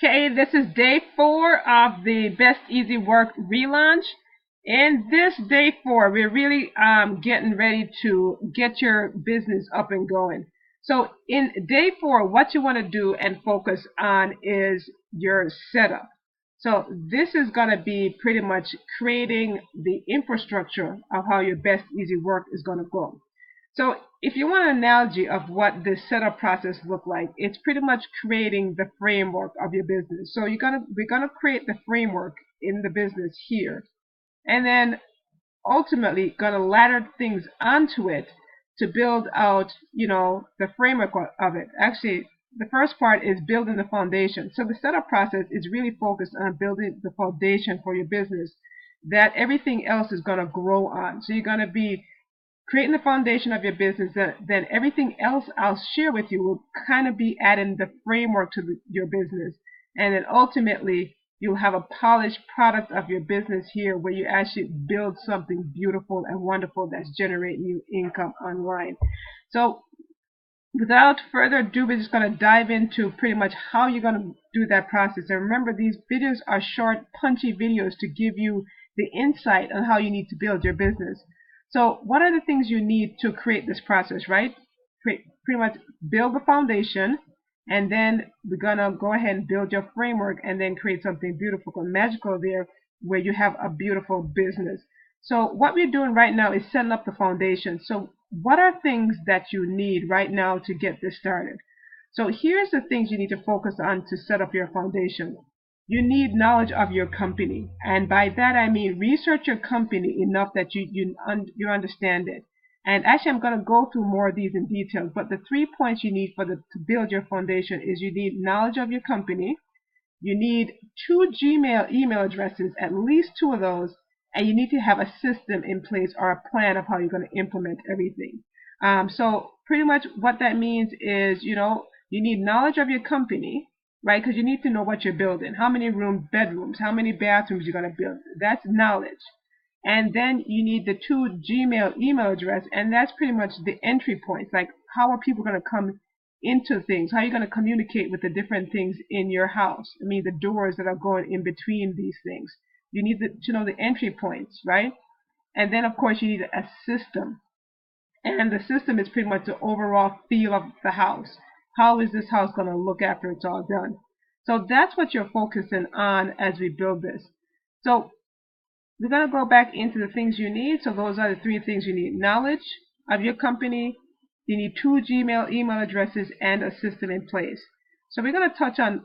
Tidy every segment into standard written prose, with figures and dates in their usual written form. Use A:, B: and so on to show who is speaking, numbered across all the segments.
A: Okay, this is day 4 of the Best Easy Work relaunch. In this day 4, we're really getting ready to get your business up and going. So in day 4, what you want to do and focus on is your setup. So this is going to be pretty much creating the infrastructure of how your Best Easy Work is going to go. So if you want an analogy of what the setup process look like, it's pretty much creating the framework of your business. So we're gonna create the framework in the business here, and then ultimately gonna ladder things onto it to build out, the framework of it. Actually, the first part is building the foundation. So the setup process is really focused on building the foundation for your business that everything else is gonna grow on. So you're gonna be creating the foundation of your business, then everything else I'll share with you will kind of be adding the framework to your business. And then ultimately, you'll have a polished product of your business here where you actually build something beautiful and wonderful that's generating you income online. So without further ado, we're just going to dive into pretty much how you're going to do that process. And remember, these videos are short, punchy videos to give you the insight on how you need to build your business. So what are the things you need to create this process, right? Pretty much build the foundation, and then we're going to go ahead and build your framework and then create something beautiful and magical there where you have a beautiful business. So what we're doing right now is setting up the foundation. So what are things that you need right now to get this started? So here's the things you need to focus on to set up your foundation. You need knowledge of your company, and by that I mean research your company enough that you understand it. And actually, I'm going to go through more of these in detail, but the 3 points you need to build your foundation is you need knowledge of your company, you need 2 Gmail email addresses, at least 2 of those, and you need to have a system in place or a plan of how you're going to implement everything. So pretty much what that means is, you need knowledge of your company, right? Because you need to know what you're building. How many bedrooms, how many bathrooms you're going to build. That's knowledge. And then you need the 2 Gmail email address, and that's pretty much the entry points. Like, how are people going to come into things? How are you going to communicate with the different things in your house? I mean, the doors that are going in between these things. You need to know the entry points, right? And then, of course, you need a system. And the system is pretty much the overall feel of the house. How is this house going to look after it's all done? So that's what you're focusing on as we build this. So we're going to go back into the things you need. So those are the 3 things you need. Knowledge of your company. You need 2 Gmail email addresses and a system in place. So we're going to touch on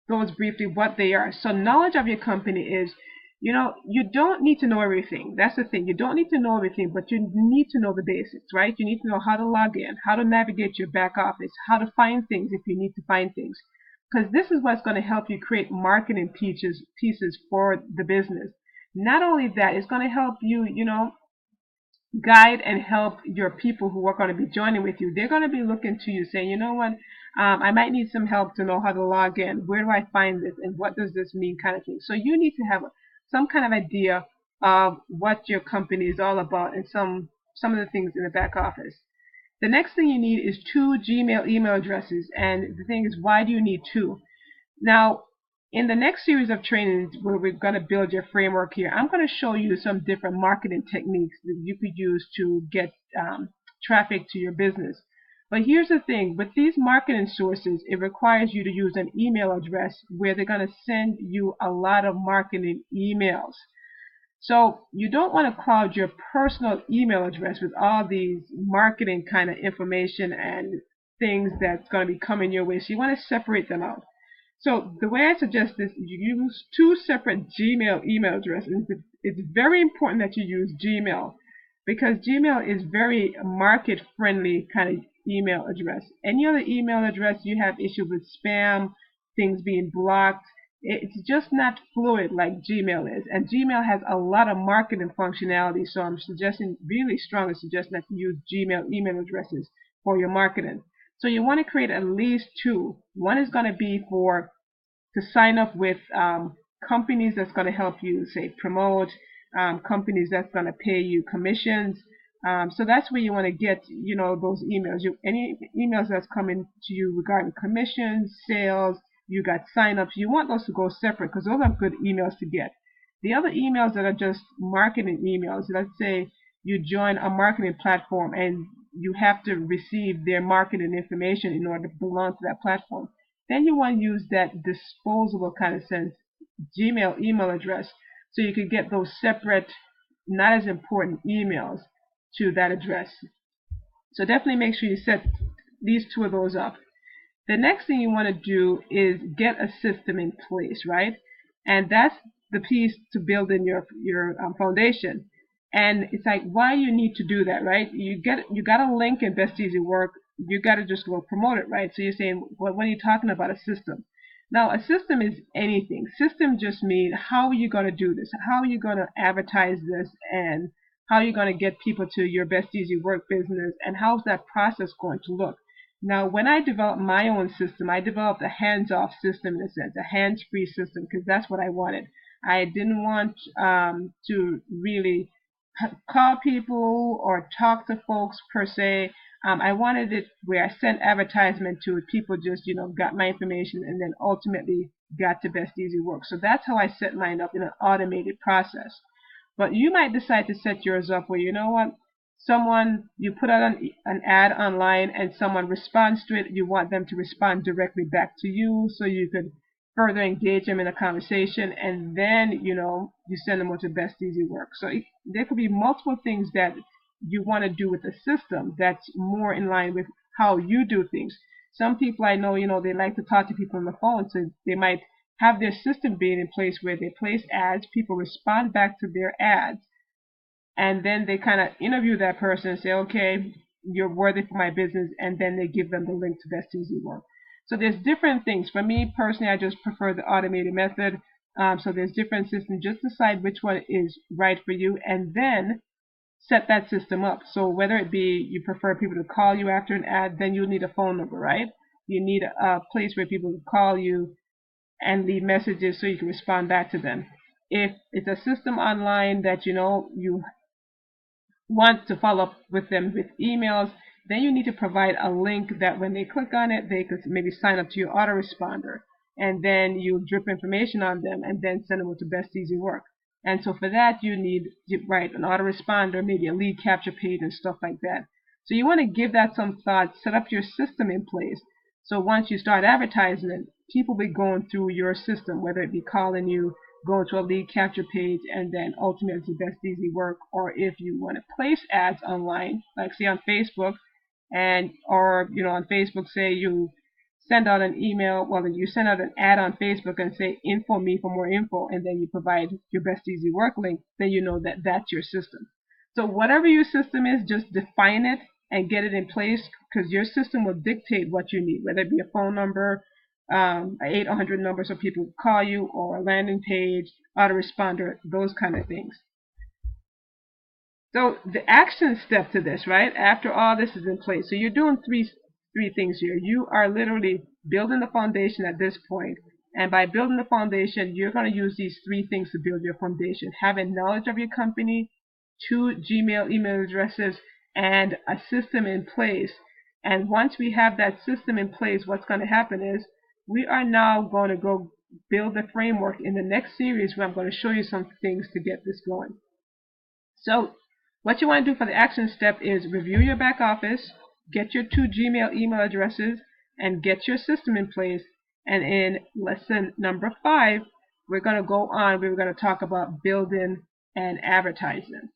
A: those briefly, what they are. So knowledge of your company is, you don't need to know everything. That's the thing. You don't need to know everything, but you need to know the basics, right? You need to know how to log in, how to navigate your back office, how to find things if you need to find things. Because this is what's going to help you create marketing pieces for the business. Not only that, it's going to help you, guide and help your people who are going to be joining with you. They're going to be looking to you saying, you know what, I might need some help to know how to log in. Where do I find this? And what does this mean, kind of thing. So you need to have some kind of idea of what your company is all about and some of the things in the back office. The next thing you need is 2 Gmail email addresses. And the thing is, why do you need 2? Now, in the next series of trainings where we're going to build your framework here, I'm going to show you some different marketing techniques that you could use to get traffic to your business. But here's the thing, with these marketing sources, it requires you to use an email address where they're going to send you a lot of marketing emails. So you don't want to cloud your personal email address with all these marketing kind of information and things that's going to be coming your way. So you want to separate them out. So the way I suggest this, you use 2 separate Gmail email addresses. It's very important that you use Gmail because Gmail is very market friendly kind of email address. Any other email address, you have issues with spam, things being blocked. It's just not fluid like Gmail is. And Gmail has a lot of marketing functionality, so I'm really strongly suggesting that you use Gmail email addresses for your marketing. So you want to create at least 2. One is going to be to sign up with companies that's going to help you, say, promote, companies that's going to pay you commissions. So that's where you want to get, those emails. Any emails that's coming to you regarding commissions, sales, you got signups. You want those to go separate because those are good emails to get. The other emails that are just marketing emails, let's say you join a marketing platform and you have to receive their marketing information in order to belong to that platform. Then you want to use that disposable kind of sense Gmail email address so you can get those separate, not as important emails to that address. So definitely make sure you set these two of those up. The next thing you want to do is get a system in place, right? And that's the piece to build in your foundation. And it's like, why you need to do that, right? You got a link in Best Easy Work. You got to just go promote it, right? So you're saying, well, when you're talking about a system, now a system is anything. System just means how are you going to do this? How are you going to advertise this? And how are you going to get people to your Best Easy Work business? And how's that process going to look? Now, when I developed my own system, I developed a hands-off system in a sense, a hands-free system, because that's what I wanted. I didn't want to really call people or talk to folks per se. I wanted it where I sent advertisement to it. People just, got my information and then ultimately got to Best Easy Work. So that's how I set mine up in an automated process. But you might decide to set yours up where, you know what, you put out an ad online and someone responds to it. You want them to respond directly back to you so you could further engage them in a conversation, and then you send them on to Best Easy Work. So there could be multiple things that you want to do with the system that's more in line with how you do things. Some people I know, they like to talk to people on the phone, so they might have their system being in place where they place ads, people respond back to their ads, and then they kind of interview that person and say, okay, you're worthy for my business, and then they give them the link to Best Easy Work. So there's different things. For me personally, I just prefer the automated method. So there's different systems. Just decide which one is right for you, and then set that system up. So whether it be you prefer people to call you after an ad, then you'll need a phone number, right? You need a place where people can call you and leave messages so you can respond back to them. If it's a system online that you want to follow up with them with emails, then you need to provide a link that when they click on it, they could maybe sign up to your autoresponder. And then you drip information on them and then send them to Best Easy Work. And so for that, you need to write an autoresponder, maybe a lead capture page and stuff like that. So you want to give that some thought, set up your system in place. So once you start advertising it, people will be going through your system, whether it be calling you, go to a lead capture page, and then ultimately Best Easy Work. Or if you want to place ads online, like say on Facebook, or on Facebook, say you send out an email, well, you send out an ad on Facebook and say info me for more info, and then you provide your Best Easy Work link, then you know that that's your system. So whatever your system is, just define it and get it in place, because your system will dictate what you need, whether it be a phone number, an 800 number so people call you, or a landing page, autoresponder, those kind of things. So the action step to this, right? After all this is in place, so you're doing three things here. You are literally building the foundation at this point, and by building the foundation, you're going to use these three things to build your foundation: having knowledge of your company, 2 Gmail email addresses, and a system in place. And once we have that system in place, what's going to happen is we are now going to go build the framework in the next series where I'm going to show you some things to get this going. So what you want to do for the action step is review your back office, get your 2 Gmail email addresses, and get your system in place. And in lesson number 5, we're going to go on, we're going to talk about building and advertising.